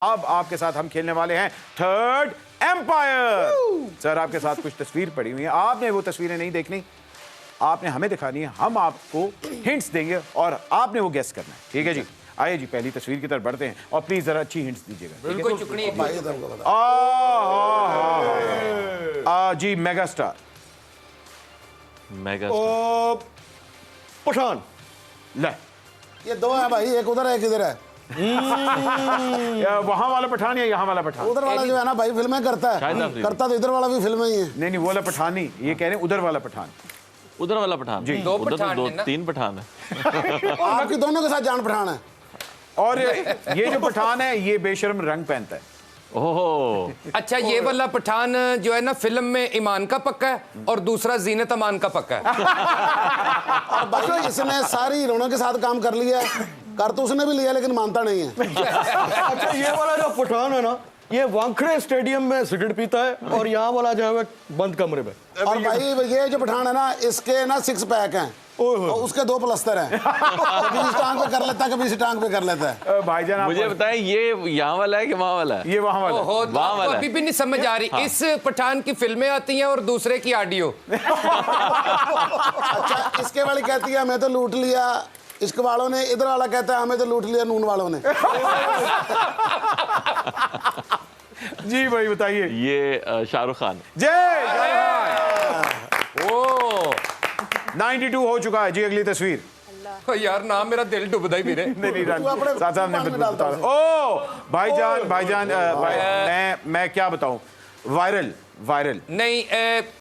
अब आपके साथ हम खेलने वाले हैं थर्ड एम्पायर। सर आपके साथ कुछ तस्वीर पड़ी हुई है, आपने वो तस्वीरें नहीं देखनी, आपने हमें दिखानी है, हम आपको हिंट्स देंगे और आपने वो गेस करना है। ठीक है जी, आइए जी पहली तस्वीर की तरफ बढ़ते हैं और प्लीज जरा अच्छी हिंट्स दीजिएगा। बिल्कुल चुकनी जी मेगा स्टार। पठान। ले ये दो है भाई, एक उधर है एक इधर है। वहां वाला पठान या यहाँ वाला पठान? उधर वाला जो है ना भाई फिल्में करता है, करता तो इधर वाला भी फिल्में ही है। नहीं नहीं वो वाला पठान नहीं, ये कह रहे हैं उधर वाला पठान। उधर वाला पठान जी, दो उधर पठान तो है ना? तीन पठान है। आपकी दोनों के साथ जान पठान है। और ये जो पठान है ये बेशर्म रंग पहनता है। ओहो, अच्छा ये वाला पठान जो है ना फिल्म में ईमान का पक्का है और दूसरा जीनत अमान का पक्का है। अब भाई इसने सारी हीरोइनों के साथ काम कर लिया, कर तो उसने भी लिया लेकिन मानता नहीं है। अच्छा ये वाला जो पठान है ना, ये वानखेड़े स्टेडियम में सिगरेट पीता है और यहाँ वाला जो है बंद कमरे में। और भाई ये जो पठान है ना, इसके ना 6 पैक हैं और उसके 2 प्लस्तर हैं। कभी इस टांग पे कर लेता है, कभी इस टांग पे कर लेता है। भाईजान मुझे बताएं ये यहाँ वाला है कि वहाँ वाला है? ये वहां वाला है। ओहो, तो वहाँ आपको वाला अभी भी नहीं समझ आ रही। इस पठान की फिल्में आती हैं और दूसरे की ऑडियो। अच्छा इसके वाली कहती है हमें तो लूट लिया इश्क वालों ने, इधर वाला कहता है हमें तो लूट लिया नून वालों ने। जी भाई बताइए। ये शाहरुख खान। जय ओ 92 हो चुका है जी। अगली तस्वीर। यार नाम मेरा दिल डूबदा ही मेरे। नहीं तू अपने साहब ने पानी में डालता है। ओ भाईजान मैं क्या बताऊं, वायरल नहीं